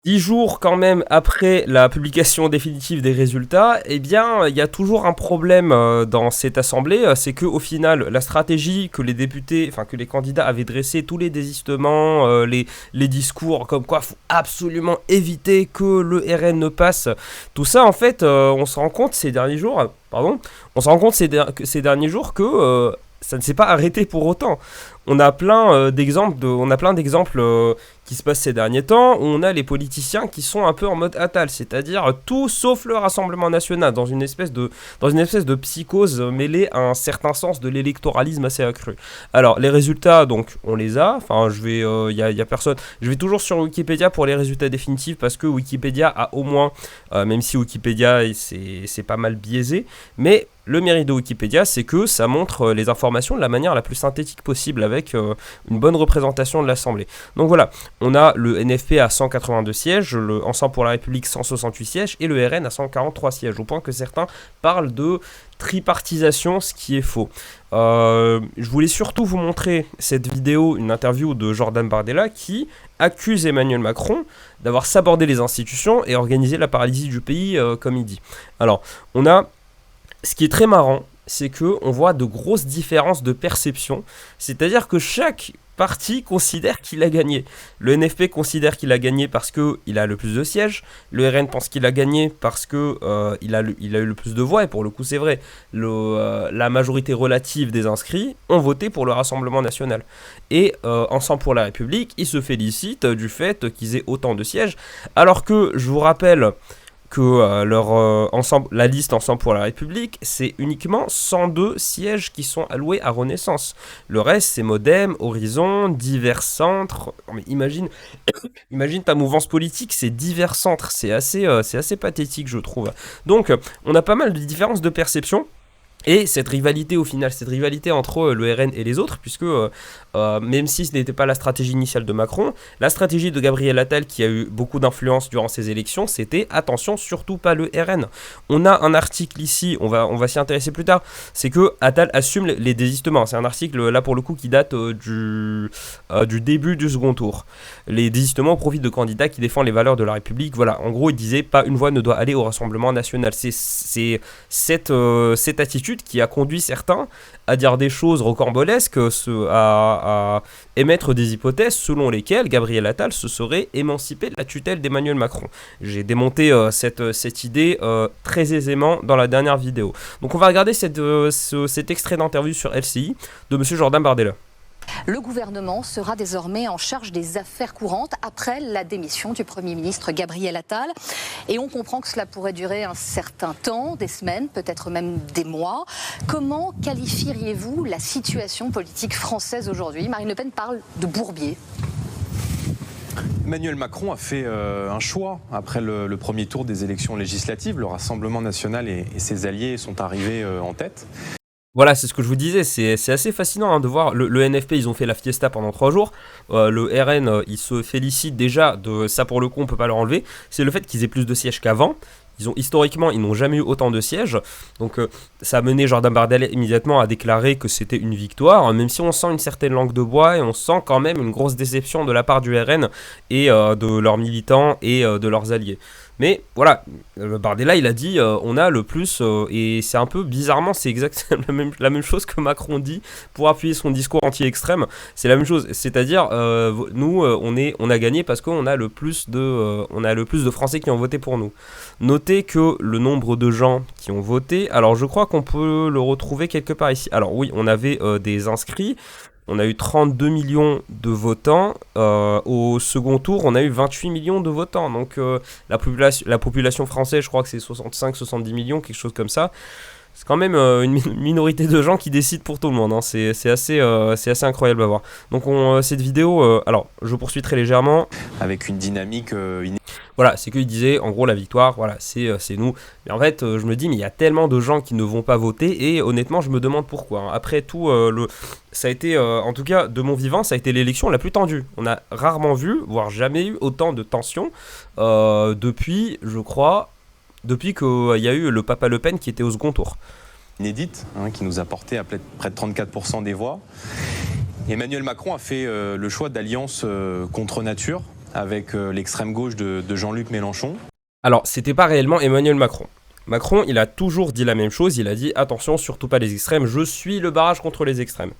10 jours quand même après la publication définitive des résultats, eh bien, il y a toujours un problème dans cette assemblée, c'est que au final, la stratégie que les députés, enfin que les candidats avaient dressée, tous les désistements, les discours comme quoi faut absolument éviter que le RN ne passe, tout ça en fait, on se rend compte ces derniers jours, on se rend compte ces derniers jours que ça ne s'est pas arrêté pour autant. On a plein d'exemples qui se passent ces derniers temps, où on a les politiciens qui sont un peu en mode Attal, c'est-à-dire tout sauf le Rassemblement national, dans une espèce de psychose mêlée à un certain sens de l'électoralisme assez accru. Alors, les résultats, donc, on les a, enfin, y a personne, je vais toujours sur Wikipédia pour les résultats définitifs, parce que Wikipédia a au moins, même si Wikipédia, c'est pas mal biaisé, mais le mérite de Wikipédia, c'est que ça montre les informations de la manière la plus synthétique possible, avec une bonne représentation de l'Assemblée. Donc voilà, on a le NFP à 182 sièges, le Ensemble pour la République 168 sièges et le RN à 143 sièges, au point que certains parlent de tripartisation, ce qui est faux. Je voulais surtout vous montrer cette vidéo, une interview de Jordan Bardella qui accuse Emmanuel Macron d'avoir sabordé les institutions et organisé la paralysie du pays, comme il dit. Alors, ce qui est très marrant, c'est qu'on voit de grosses différences de perception, c'est-à-dire que chaque parti considère qu'il a gagné. Le NFP considère qu'il a gagné parce qu'il a le plus de sièges, le RN pense qu'il a gagné parce qu'il il a eu le plus de voix, et pour le coup c'est vrai, la majorité relative des inscrits ont voté pour le Rassemblement national. Et Ensemble pour la République, ils se félicitent du fait qu'ils aient autant de sièges, alors que, je vous rappelle, que la liste Ensemble pour la République, c'est uniquement 102 sièges qui sont alloués à Renaissance. Le reste, c'est Modem, Horizon, divers centres. Mais imagine ta mouvance politique, c'est divers centres. C'est assez pathétique, je trouve. Donc, on a pas mal de différences de perception. Et cette rivalité au final, cette rivalité entre le RN et les autres, puisque même si ce n'était pas la stratégie initiale de Macron, la stratégie de Gabriel Attal, qui a eu beaucoup d'influence durant ces élections, c'était attention, surtout pas le RN. On a un article ici, on va s'y intéresser plus tard, c'est que Attal assume les désistements. C'est un article là pour le coup qui date du début du second tour. Les désistements profitent de candidats qui défendent les valeurs de la République. Voilà, en gros, il disait pas une voix ne doit aller au Rassemblement national. C'est cette attitude qui a conduit certains à dire des choses rocambolesques, à émettre des hypothèses selon lesquelles Gabriel Attal se serait émancipé de la tutelle d'Emmanuel Macron. J'ai démonté cette idée très aisément dans la dernière vidéo. Donc on va regarder cet extrait d'interview sur LCI de M. Jordan Bardella. Le gouvernement sera désormais en charge des affaires courantes après la démission du Premier ministre Gabriel Attal. Et on comprend que cela pourrait durer un certain temps, des semaines, peut-être même des mois. Comment qualifieriez-vous la situation politique française aujourd'hui? Marine Le Pen parle de bourbier. Emmanuel Macron a fait un choix après le premier tour des élections législatives. Le Rassemblement national et ses alliés sont arrivés en tête. Voilà, c'est ce que je vous disais, c'est assez fascinant de voir. Le NFP, ils ont fait la fiesta pendant 3 jours. Le RN, il se félicite déjà de ça, pour le coup, on peut pas leur enlever. C'est le fait qu'ils aient plus de sièges qu'avant. Historiquement, ils n'ont jamais eu autant de sièges. Donc, ça a mené Jordan Bardella immédiatement à déclarer que c'était une victoire, même si on sent une certaine langue de bois et on sent quand même une grosse déception de la part du RN et de leurs militants et de leurs alliés. Mais voilà, Bardella, il a dit on a le plus, et c'est un peu bizarrement, c'est exactement la même chose que Macron dit pour appuyer son discours anti-extrême. C'est la même chose, c'est-à-dire nous, on a gagné parce qu'on a le plus de Français qui ont voté pour nous. Notez que le nombre de gens qui ont voté, alors je crois qu'on peut le retrouver quelque part ici. Alors oui, on avait des inscrits. On a eu 32 millions de votants. Au second tour, on a eu 28 millions de votants. Donc la population française, je crois que c'est 65-70 millions, quelque chose comme ça. C'est quand même une minorité de gens qui décident pour tout le monde. Hein. C'est assez incroyable à voir. Donc cette vidéo, alors je poursuis très légèrement. Avec une dynamique Voilà, c'est qu'il disait, en gros, la victoire, voilà, c'est nous. Mais en fait, je me dis, mais il y a tellement de gens qui ne vont pas voter, et honnêtement, je me demande pourquoi. Hein. Après tout, ça a été, en tout cas, de mon vivant, ça a été l'élection la plus tendue. On a rarement vu, voire jamais eu autant de tension depuis, je crois, depuis qu'il y a eu le papa Le Pen qui était au second tour. Inédite, qui nous a porté à près de 34% des voix. Emmanuel Macron a fait le choix d'alliance contre nature, avec l'extrême gauche de Jean-Luc Mélenchon. Alors, c'était pas réellement Emmanuel Macron. Macron, il a toujours dit la même chose, il a dit attention, surtout pas les extrêmes, je suis le barrage contre les extrêmes.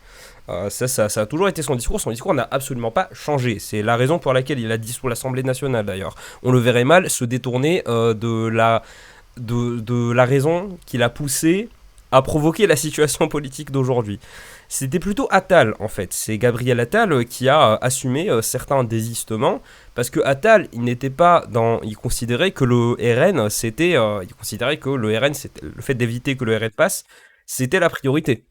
Ça a toujours été son discours n'a absolument pas changé. C'est la raison pour laquelle il a dissous l'Assemblée nationale d'ailleurs. On le verrait mal se détourner de la raison qui l'a poussé à provoquer la situation politique d'aujourd'hui. C'était plutôt Attal en fait, c'est Gabriel Attal qui a assumé certains désistements, parce que Attal, il considérait que le RN c'était, le fait d'éviter que le RN passe, c'était la priorité.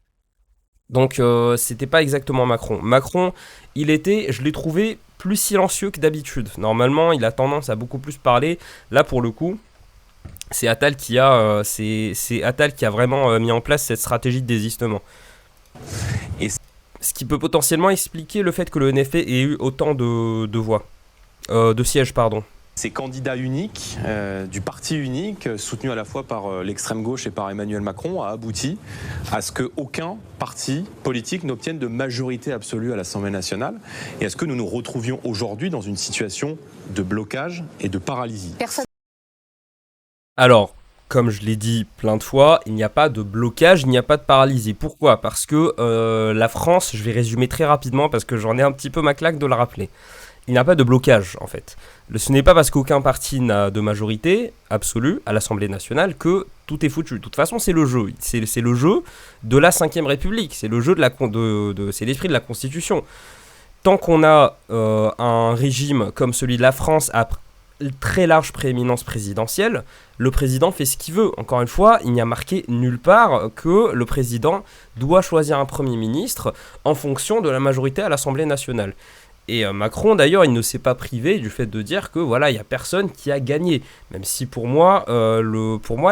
Donc c'était pas exactement Macron. Macron, je l'ai trouvé plus silencieux que d'habitude. Normalement, il a tendance à beaucoup plus parler. Là pour le coup, c'est Attal c'est Attal qui a vraiment mis en place cette stratégie de désistement. Et ce qui peut potentiellement expliquer le fait que le NFP ait eu autant de voix, de sièges, pardon. ces candidats uniques, du parti unique, soutenu à la fois par l'extrême gauche et par Emmanuel Macron, a abouti à ce qu'aucun parti politique n'obtienne de majorité absolue à l'Assemblée nationale, et à ce que nous nous retrouvions aujourd'hui dans une situation de blocage et de paralysie. Alors, comme je l'ai dit plein de fois, il n'y a pas de blocage, il n'y a pas de paralysie. Pourquoi ? Parce que la France, je vais résumer très rapidement parce que j'en ai un petit peu ma claque de le rappeler. Il n'y a pas de blocage en fait. Ce n'est pas parce qu'aucun parti n'a de majorité absolue à l'Assemblée nationale que tout est foutu. De toute façon, c'est le jeu. C'est le jeu de la 5ème République. C'est le jeu c'est l'esprit de la Constitution. Tant qu'on a un régime comme celui de la France à très large prééminence présidentielle, le président fait ce qu'il veut. Encore une fois, il n'y a marqué nulle part que le président doit choisir un Premier ministre en fonction de la majorité à l'Assemblée nationale. Et Macron, d'ailleurs, il ne s'est pas privé du fait de dire que voilà, il n'y a personne qui a gagné. Même si pour moi,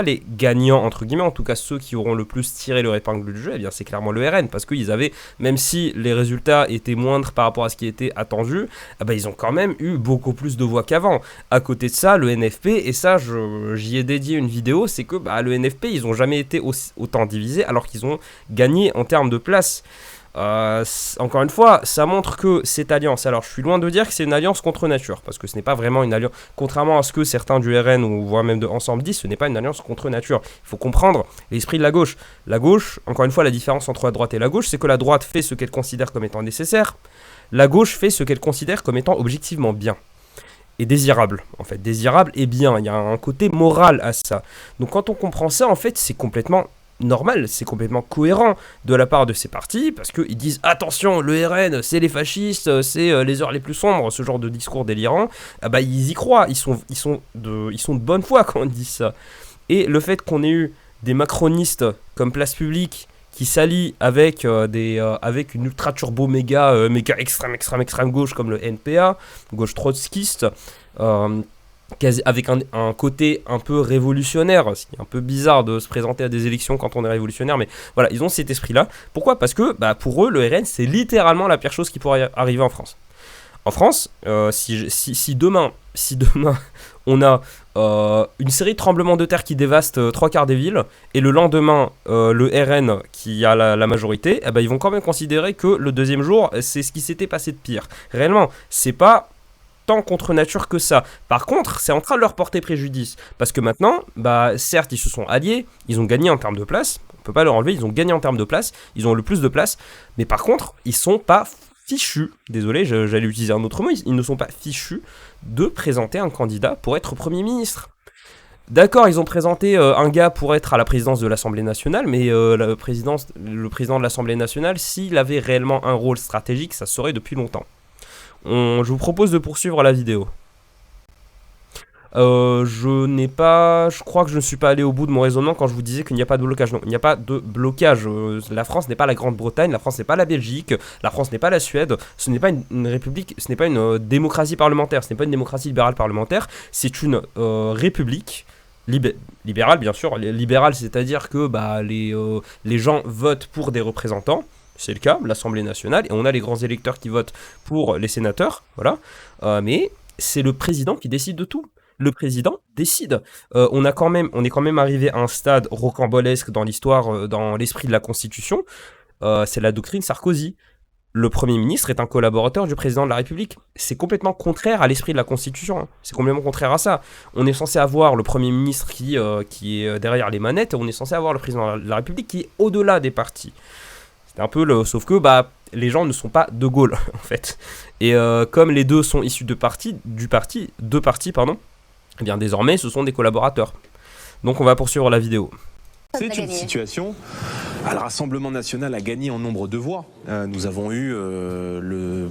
les gagnants, entre guillemets, en tout cas ceux qui auront le plus tiré leur épingle du jeu, eh bien, c'est clairement le RN. Parce qu'ils avaient, même si les résultats étaient moindres par rapport à ce qui était attendu, ils ont quand même eu beaucoup plus de voix qu'avant. À côté de ça, le NFP, et ça, j'y ai dédié une vidéo, c'est que le NFP, ils n'ont jamais été autant divisés alors qu'ils ont gagné en termes de place. Encore une fois, ça montre que cette alliance, alors je suis loin de dire que c'est une alliance contre nature, parce que ce n'est pas vraiment une alliance, contrairement à ce que certains du RN ou voire même de Ensemble disent, ce n'est pas une alliance contre nature. Il faut comprendre l'esprit de la gauche. La gauche, encore une fois, la différence entre la droite et la gauche, c'est que la droite fait ce qu'elle considère comme étant nécessaire, la gauche fait ce qu'elle considère comme étant objectivement bien. Et désirable, en fait, désirable et bien, il y a un côté moral à ça. Donc quand on comprend ça, en fait, c'est complètement normal, c'est complètement cohérent de la part de ces partis, parce qu'ils disent attention, le RN c'est les fascistes, c'est les heures les plus sombres, ce genre de discours délirant. Ils y croient, ils sont de bonne foi quand on dit ça. Et le fait qu'on ait eu des macronistes comme Place Publique qui s'allient avec une ultra turbo méga extrême gauche comme le NPA, gauche trotskiste, avec un côté un peu révolutionnaire, ce qui est un peu bizarre de se présenter à des élections quand on est révolutionnaire, mais voilà, ils ont cet esprit-là. Pourquoi ? Parce que pour eux, le RN, c'est littéralement la pire chose qui pourrait arriver en France. En France, si demain on a une série de tremblements de terre qui dévastent 3/4 des villes, et le lendemain, le RN qui a la majorité, ils vont quand même considérer que le deuxième jour, c'est ce qui s'était passé de pire. Réellement, c'est pas tant contre nature que ça. Par contre, c'est en train de leur porter préjudice. Parce que maintenant, certes, ils se sont alliés, ils ont gagné en termes de place, on peut pas leur enlever, ils ont gagné en termes de place, ils ont le plus de place, mais par contre, ils sont pas fichus, désolé, j'allais utiliser un autre mot, ils ne sont pas fichus de présenter un candidat pour être Premier ministre. D'accord, ils ont présenté un gars pour être à la présidence de l'Assemblée nationale, mais le président de l'Assemblée nationale, s'il avait réellement un rôle stratégique, ça se saurait depuis longtemps. Je vous propose de poursuivre la vidéo. Je crois que je ne suis pas allé au bout de mon raisonnement quand je vous disais qu'il n'y a pas de blocage. Non, il n'y a pas de blocage. La France n'est pas la Grande-Bretagne, la France n'est pas la Belgique, la France n'est pas la Suède. Ce n'est pas une république, ce n'est pas une démocratie parlementaire, ce n'est pas une démocratie libérale parlementaire. C'est une république libérale, bien sûr. Libérale, c'est-à-dire que les gens votent pour des représentants. C'est le cas, l'Assemblée nationale, et on a les grands électeurs qui votent pour les sénateurs, voilà. Mais c'est le président qui décide de tout. Le président décide. On est quand même arrivé à un stade rocambolesque dans l'histoire, dans l'esprit de la Constitution. C'est la doctrine Sarkozy. le Premier ministre est un collaborateur du président de la République. C'est complètement contraire à l'esprit de la Constitution, hein. C'est complètement contraire à ça. On est censé avoir le Premier ministre qui est derrière les manettes, et on est censé avoir le président de la République qui est au-delà des partis. C'est un peu sauf que les gens ne sont pas de Gaulle en fait. Et comme les deux sont issus deux partis, eh bien désormais ce sont des collaborateurs. Donc on va poursuivre la vidéo. C'est une situation. Le Rassemblement national a gagné en nombre de voix. Nous avons eu le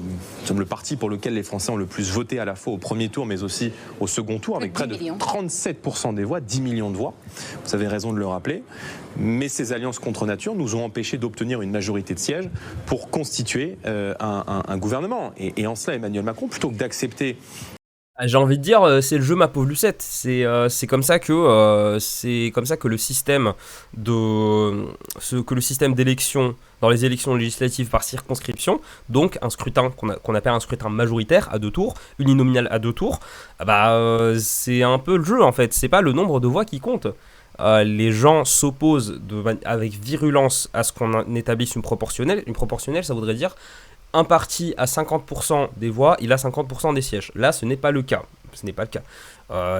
parti pour lequel les Français ont le plus voté à la fois au premier tour, mais aussi au second tour, avec près de 37% des voix, 10 millions de voix. Vous avez raison de le rappeler. Mais ces alliances contre nature nous ont empêché d'obtenir une majorité de sièges pour constituer un gouvernement. Et en cela, Emmanuel Macron, plutôt que d'accepter... J'ai envie de dire, c'est le jeu ma pauvre Lucette. C'est comme ça que le système d'élection dans les élections législatives par circonscription, donc un scrutin qu'on appelle un scrutin majoritaire à 2 tours, uninominal à 2 tours, c'est un peu le jeu en fait. C'est pas le nombre de voix qui compte. Les gens s'opposent avec virulence à ce qu'on établisse une proportionnelle. Une proportionnelle, ça voudrait dire un parti a 50% des voix, il a 50% des sièges. Là, ce n'est pas le cas.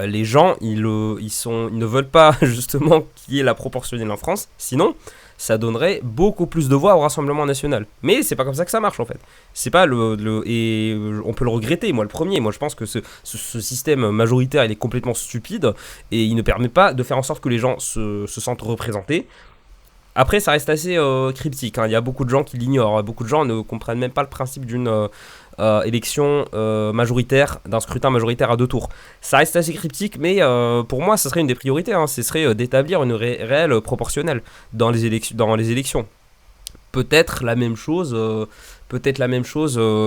Les gens, ils ne veulent pas justement qu'il y ait la proportionnelle en France. Sinon, ça donnerait beaucoup plus de voix au Rassemblement national. Mais c'est pas comme ça que ça marche en fait. C'est pas et on peut le regretter. Moi, le premier. Moi, je pense que ce système majoritaire, il est complètement stupide et il ne permet pas de faire en sorte que les gens se sentent représentés. Après, ça reste assez cryptique, hein. Il y a beaucoup de gens qui l'ignorent. Beaucoup de gens ne comprennent même pas le principe d'une élection majoritaire, d'un scrutin majoritaire à 2 tours. Ça reste assez cryptique, mais pour moi, ce serait une des priorités, hein. Ce serait d'établir une réelle proportionnelle dans les élections. Peut-être la même chose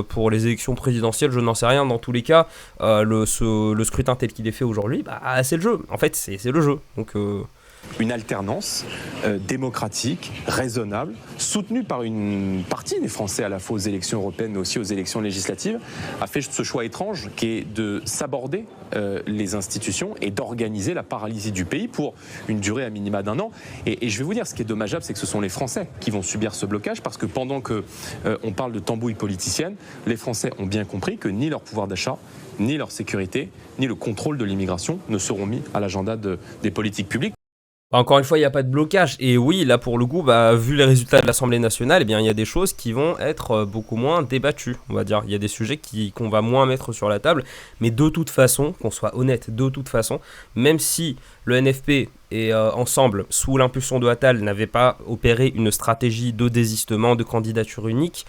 pour les élections présidentielles, je n'en sais rien. Dans tous les cas, le scrutin tel qu'il est fait aujourd'hui, c'est le jeu. En fait, c'est le jeu. Donc... Une alternance démocratique, raisonnable, soutenue par une partie des Français à la fois aux élections européennes mais aussi aux élections législatives, a fait ce choix étrange qui est de s'aborder les institutions et d'organiser la paralysie du pays pour une durée à minima d'1 an. Et je vais vous dire, ce qui est dommageable, c'est que ce sont les Français qui vont subir ce blocage parce que pendant qu'on parle de tambouille politicienne, les Français ont bien compris que ni leur pouvoir d'achat, ni leur sécurité, ni le contrôle de l'immigration ne seront mis à l'agenda des politiques publiques. Encore une fois, il n'y a pas de blocage. Et oui, là pour le coup, vu les résultats de l'Assemblée nationale, eh bien, il y a des choses qui vont être beaucoup moins débattues, on va dire. Il y a des sujets qu'on va moins mettre sur la table. Mais de toute façon, qu'on soit honnête, de toute façon, même si le NFP et Ensemble, sous l'impulsion de Attal, n'avaient pas opéré une stratégie de désistement, de candidature unique,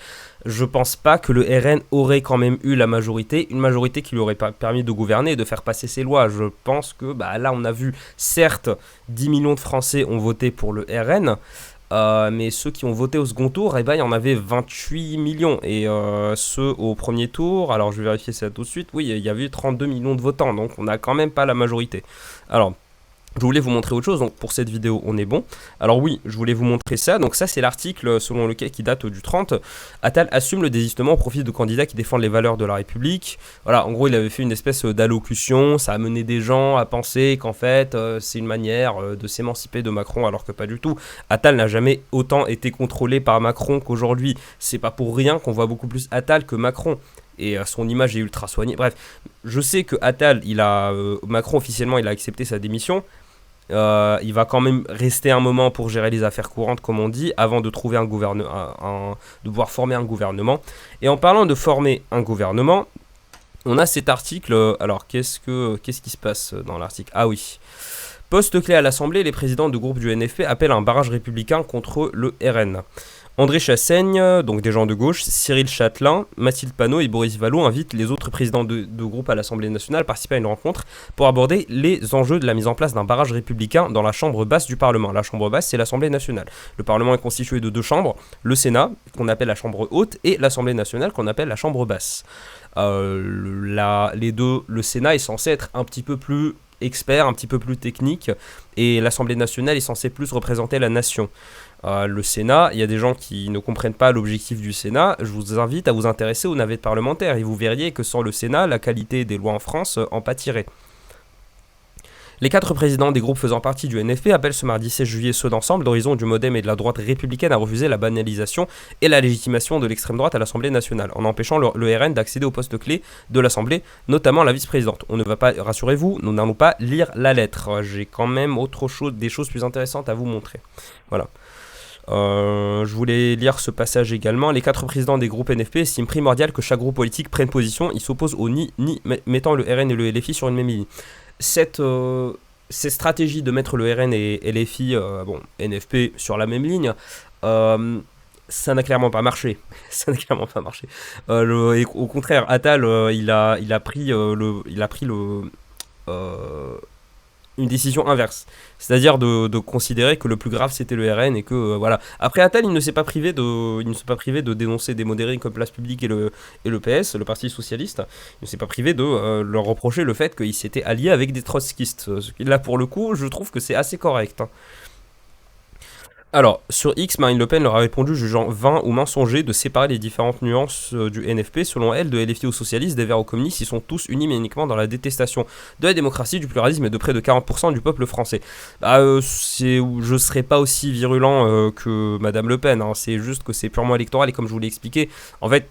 je pense pas que le RN aurait quand même eu la majorité, une majorité qui lui aurait pas permis de gouverner et de faire passer ses lois. Je pense que là on a vu, certes, 10 millions de Français ont voté pour le RN, mais ceux qui ont voté au second tour, il y en avait 28 millions. Et ceux au premier tour, alors je vais vérifier ça tout de suite, oui, il y avait eu 32 millions de votants, donc on n'a quand même pas la majorité. Alors... je voulais vous montrer autre chose, donc pour cette vidéo on est bon. Alors oui, je voulais vous montrer ça, donc ça c'est l'article selon lequel, qui date du 30. Attal assume le désistement au profit de candidats qui défendent les valeurs de la République. Voilà, en gros il avait fait une espèce d'allocution, ça a mené des gens à penser qu'en fait c'est une manière de s'émanciper de Macron, alors que pas du tout. Attal n'a jamais autant été contrôlé par Macron qu'aujourd'hui. C'est pas pour rien qu'on voit beaucoup plus Attal que Macron. Et son image est ultra soignée. Bref, je sais que Attal, Macron officiellement il a accepté sa démission. Il va quand même rester un moment pour gérer les affaires courantes, comme on dit, avant de trouver de pouvoir former un gouvernement. Et en parlant de former un gouvernement, on a cet article. Alors, qu'est-ce qui se passe dans l'article? Ah oui. Poste clé à l'Assemblée, les présidents de groupe du NFP appellent un barrage républicain contre le RN. André Chassaigne, donc des gens de gauche, Cyril Châtelain, Mathilde Panot et Boris Vallaud invitent les autres présidents de groupe à l'Assemblée nationale à participer à une rencontre pour aborder les enjeux de la mise en place d'un barrage républicain dans la chambre basse du Parlement. La chambre basse, c'est l'Assemblée nationale. Le Parlement est constitué de 2 chambres, le Sénat, qu'on appelle la chambre haute, et l'Assemblée nationale, qu'on appelle la chambre basse. Le Sénat est censé être un petit peu plus expert, un petit peu plus technique, et l'Assemblée nationale est censée plus représenter la nation. Le Sénat, il y a des gens qui ne comprennent pas l'objectif du Sénat. Je vous invite à vous intéresser aux navettes parlementaires et vous verriez que sans le Sénat, la qualité des lois en France en pâtirait. Les 4 présidents des groupes faisant partie du NFP appellent ce mardi 16 juillet ceux d'ensemble, d'Horizon, du Modem et de la droite républicaine à refuser la banalisation et la légitimation de l'extrême droite à l'Assemblée nationale, en empêchant le RN d'accéder aux postes clés de l'Assemblée, notamment la vice-présidente. On ne va pas, rassurez-vous, nous n'allons pas lire la lettre. J'ai quand même des choses plus intéressantes à vous montrer. Voilà. Je voulais lire ce passage également. Les 4 présidents des groupes NFP estiment primordial que chaque groupe politique prenne position. Ils s'opposent au ni mettant le RN et le LFI sur une même ligne. Cette stratégie de mettre le RN et LFI, NFP sur la même ligne, ça n'a clairement pas marché. Ça n'a clairement pas marché. Et au contraire, Attal, il a pris une décision inverse, c'est-à-dire de considérer que le plus grave c'était le RN et que voilà. Après Attal, il ne s'est pas privé de dénoncer des modérés comme Place Publique et le PS, le Parti Socialiste. Il ne s'est pas privé de leur reprocher le fait qu'ils s'étaient alliés avec des trotskistes. Là pour le coup, je trouve que c'est assez correct. Alors, sur X, Marine Le Pen leur a répondu jugeant vain ou mensonger de séparer les différentes nuances du NFP. Selon elle, de LFI aux socialistes, des Verts aux communistes, ils sont tous unis mais uniquement dans la détestation de la démocratie, du pluralisme et de près de 40% du peuple français. Je serais pas aussi virulent que Madame Le Pen, hein. C'est juste que c'est purement électoral et comme je vous l'ai expliqué, en fait,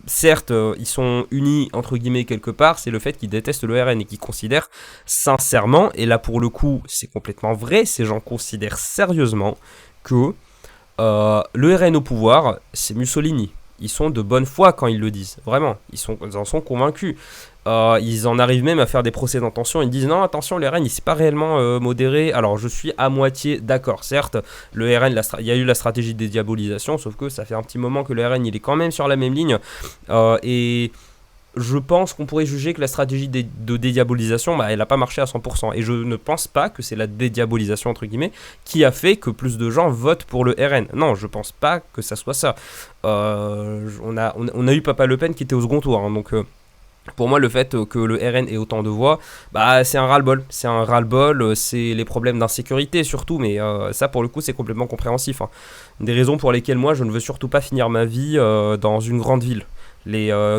certes, ils sont unis entre guillemets quelque part, c'est le fait qu'ils détestent le RN et qu'ils considèrent sincèrement, et là pour le coup c'est complètement vrai, ces gens considèrent sérieusement que le RN au pouvoir c'est Mussolini. Ils sont de bonne foi quand ils le disent, vraiment, ils en sont convaincus. Ils en arrivent même à faire des procès d'intention. Ils disent non, attention, le RN il s'est pas réellement modéré. Alors je suis à moitié d'accord. Certes, le RN, il y a eu la stratégie de dédiabolisation, sauf que ça fait un petit moment que le RN il est quand même sur la même ligne. Et je pense qu'on pourrait juger que la stratégie de dédiabolisation, elle n'a pas marché à 100%. Et je ne pense pas que c'est la dédiabolisation, entre guillemets, qui a fait que plus de gens votent pour le RN. Non, je pense pas que ça soit ça. On a eu Papa Le Pen qui était au second tour, hein, donc... Pour moi, le fait que le RN ait autant de voix, c'est un ras-le-bol. C'est un ras-le-bol, c'est les problèmes d'insécurité surtout, mais ça pour le coup c'est complètement compréhensif. Hein. Des raisons pour lesquelles moi je ne veux surtout pas finir ma vie dans une grande ville.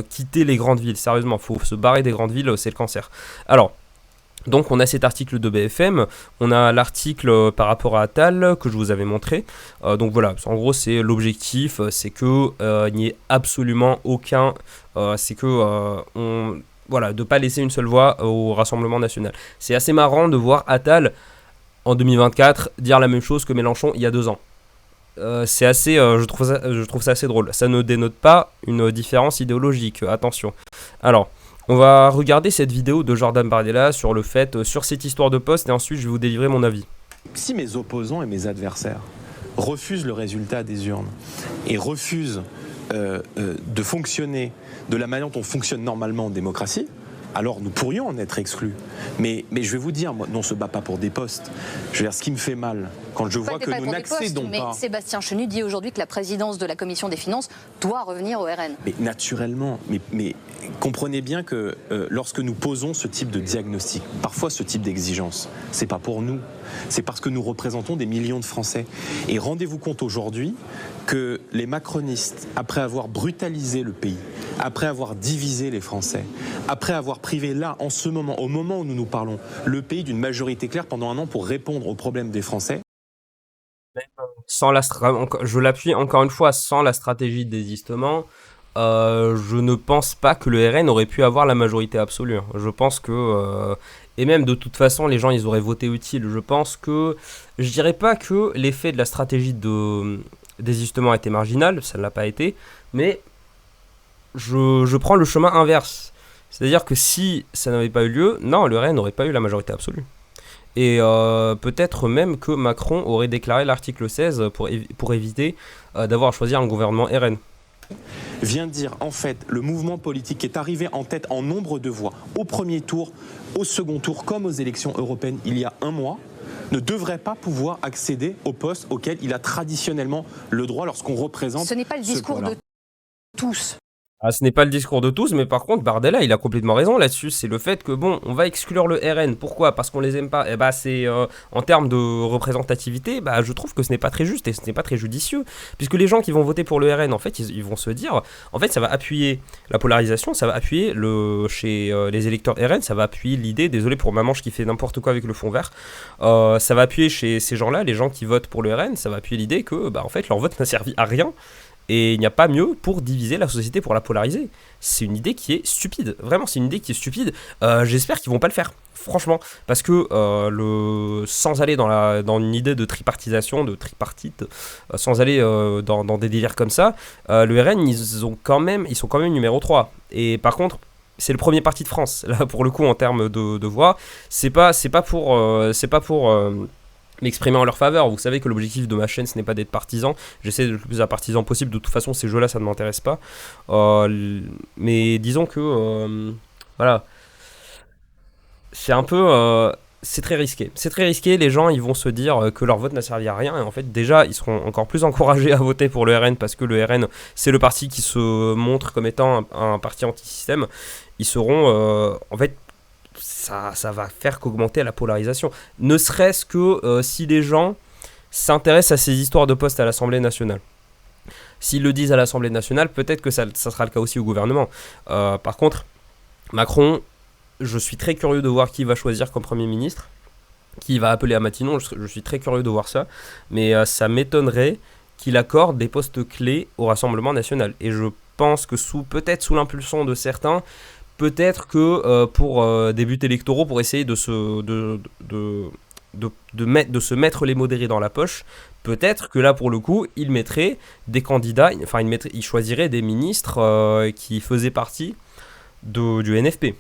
Quitter les grandes villes, sérieusement, faut se barrer des grandes villes, c'est le cancer. Alors, donc on a cet article de BFM, on a l'article par rapport à Attal que je vous avais montré. Donc voilà, en gros c'est l'objectif, c'est que il n'y ait absolument aucun, de ne pas laisser une seule voix au Rassemblement national. C'est assez marrant de voir Attal en 2024 dire la même chose que Mélenchon il y a 2 ans. C'est assez, je trouve ça assez drôle. Ça ne dénote pas une différence idéologique, attention. Alors, on va regarder cette vidéo de Jordan Bardella sur le fait, sur cette histoire de poste, et ensuite je vais vous délivrer mon avis. Si mes opposants et mes adversaires refusent le résultat des urnes et refusent de fonctionner de la manière dont on fonctionne normalement en démocratie, alors nous pourrions en être exclus. Mais je vais vous dire, moi, on ne se bat pas pour des postes. Je veux dire, ce qui me fait mal, quand je vois que nous n'accédons pas... Mais Sébastien Chenu dit aujourd'hui que la présidence de la Commission des Finances doit revenir au RN. Mais naturellement, mais comprenez bien que lorsque nous posons ce type de diagnostic, parfois ce type d'exigence, c'est pas pour nous, c'est parce que nous représentons des millions de Français. Et rendez-vous compte aujourd'hui que les macronistes, après avoir brutalisé le pays, après avoir divisé les Français, après avoir privé là, en ce moment, au moment où nous nous parlons, le pays d'une majorité claire pendant 1 an pour répondre aux problèmes des Français. Je l'appuie encore une fois, sans la stratégie de désistement, je ne pense pas que le RN aurait pu avoir la majorité absolue. Je pense que... et même de toute façon, les gens ils auraient voté utile. Je pense que... Je dirais pas que l'effet de la stratégie de désistement a été marginal, ça ne l'a pas été, mais je prends le chemin inverse. C'est-à-dire que si ça n'avait pas eu lieu, non, le RN n'aurait pas eu la majorité absolue. Et peut-être même que Macron aurait déclaré l'article 16 pour éviter d'avoir à choisir un gouvernement RN. Vient dire, en fait, le mouvement politique qui est arrivé en tête en nombre de voix au premier tour, au second tour, comme aux élections européennes il y a 1 mois, ne devrait pas pouvoir accéder au poste auquel il a traditionnellement le droit lorsqu'on représente. Ce n'est pas le discours de tous. Ah, ce n'est pas le discours de tous, mais par contre, Bardella, il a complètement raison là-dessus. C'est le fait que, bon, on va exclure le RN. Pourquoi? Parce qu'on les aime pas. Et bah, c'est en termes de représentativité, bah, je trouve que ce n'est pas très juste et ce n'est pas très judicieux. Puisque les gens qui vont voter pour le RN, en fait, ils vont se dire, en fait, ça va appuyer la polarisation, ça va appuyer chez les électeurs RN, ça va appuyer l'idée, désolé pour ma manche qui fait n'importe quoi avec le fond vert, ça va appuyer chez ces gens-là, les gens qui votent pour le RN, ça va appuyer l'idée que, bah, en fait, leur vote n'a servi à rien. Et il n'y a pas mieux pour diviser la société, pour la polariser. C'est une idée qui est stupide. Vraiment, c'est une idée qui est stupide. J'espère qu'ils vont pas le faire. Franchement. Parce que sans aller dans une idée de tripartisation, de tripartite, sans aller dans des délires comme ça, le RN, ils sont quand même numéro 3. Et par contre, c'est le premier parti de France. Là, pour le coup, en termes de voix, c'est pas pour m'exprimer en leur faveur. Vous savez que l'objectif de ma chaîne, ce n'est pas d'être partisan. J'essaie d'être le plus partisan possible. De toute façon, ces jeux-là, ça ne m'intéresse pas. Mais disons que, voilà, c'est un peu... c'est très risqué. C'est très risqué. Les gens, ils vont se dire que leur vote n'a servi à rien. Et en fait, déjà, ils seront encore plus encouragés à voter pour le RN parce que le RN, c'est le parti qui se montre comme étant un parti anti-système. Ils seront, en fait, ça va faire qu'augmenter la polarisation. Ne serait-ce que si les gens s'intéressent à ces histoires de postes à l'Assemblée nationale. S'ils le disent à l'Assemblée nationale, peut-être que ça sera le cas aussi au gouvernement. Par contre, Macron, je suis très curieux de voir qui va choisir comme Premier ministre, qui va appeler à Matignon, je suis très curieux de voir ça, mais ça m'étonnerait qu'il accorde des postes clés au Rassemblement national. Et je pense que peut-être sous l'impulsion de certains, peut-être que pour des buts électoraux, pour essayer de se mettre les modérés dans la poche, peut-être que là, pour le coup, il mettrait des candidats, enfin, il choisirait des ministres qui faisaient partie du NFP.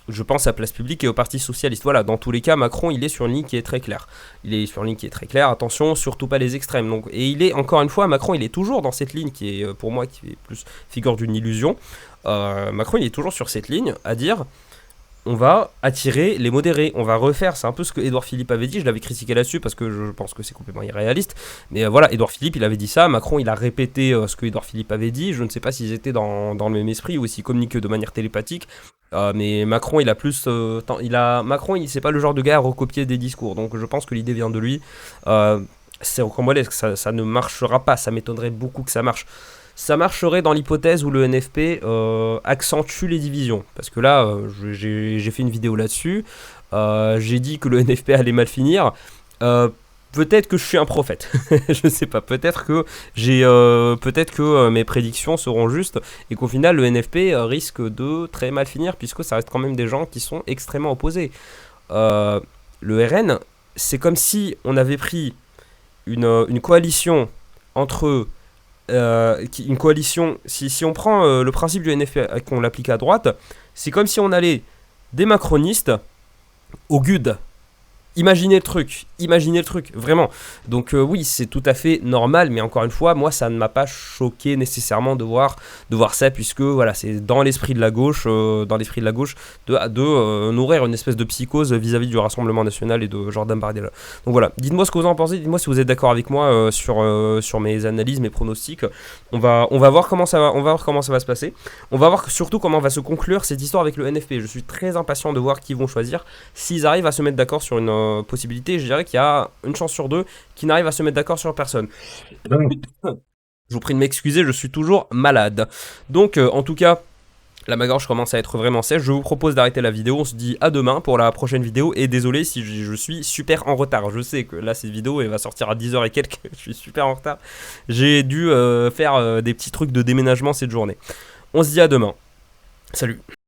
Je pense à Place Publique et au Parti Socialiste. Voilà, dans tous les cas, Macron, il est sur une ligne qui est très claire. Il est sur une ligne qui est très claire, attention, surtout pas les extrêmes. Donc, et il est, encore une fois, Macron, il est toujours dans cette ligne qui est, pour moi, qui est plus figure d'une illusion. Macron, il est toujours sur cette ligne à dire on va attirer les modérés, on va refaire, c'est un peu ce que Édouard Philippe avait dit, je l'avais critiqué là-dessus parce que je pense que c'est complètement irréaliste, mais voilà, Édouard Philippe, il avait dit ça, Macron, il a répété ce que Édouard Philippe avait dit, je ne sais pas s'ils étaient dans le même esprit ou s'ils communiquent de manière télépathique, mais Macron, il a plus... Macron, c'est pas le genre de gars à recopier des discours, donc je pense que l'idée vient de lui, c'est rocambolesque, ça ne marchera pas, ça m'étonnerait beaucoup que ça marche. Ça marcherait dans l'hypothèse où le NFP accentue les divisions. Parce que là, j'ai fait une vidéo là-dessus. J'ai dit que le NFP allait mal finir. Peut-être que je suis un prophète. Je ne sais pas. Peut-être que mes prédictions seront justes et qu'au final, le NFP risque de très mal finir puisque ça reste quand même des gens qui sont extrêmement opposés. Le RN, c'est comme si on avait pris une coalition entre... une coalition, si on prend le principe du NFP et qu'on l'applique à droite, c'est comme si on allait des macronistes au GUD. Imaginez le truc, vraiment. Donc oui, c'est tout à fait normal, mais encore une fois, moi, ça ne m'a pas choqué nécessairement de voir ça, puisque voilà, c'est dans l'esprit de la gauche, de nourrir une espèce de psychose vis-à-vis du Rassemblement National et de Jordan Bardella. Donc voilà, dites-moi ce que vous en pensez, dites-moi si vous êtes d'accord avec moi sur mes analyses, mes pronostics. On va voir comment ça va se passer. On va voir surtout comment va se conclure cette histoire avec le NFP. Je suis très impatient de voir qui vont choisir, s'ils arrivent à se mettre d'accord sur une possibilité. Je dirais qu'il y a une chance sur deux qui n'arrive à se mettre d'accord sur personne. Je vous prie de m'excuser, je suis toujours malade. Donc en tout cas, là ma gorge commence à être vraiment sèche. Je vous propose d'arrêter la vidéo. On se dit à demain pour la prochaine vidéo. Et désolé si je suis super en retard. Je sais que là cette vidéo elle va sortir à 10h et quelques. Je suis super en retard. J'ai dû faire des petits trucs de déménagement cette journée. On se dit à demain. Salut.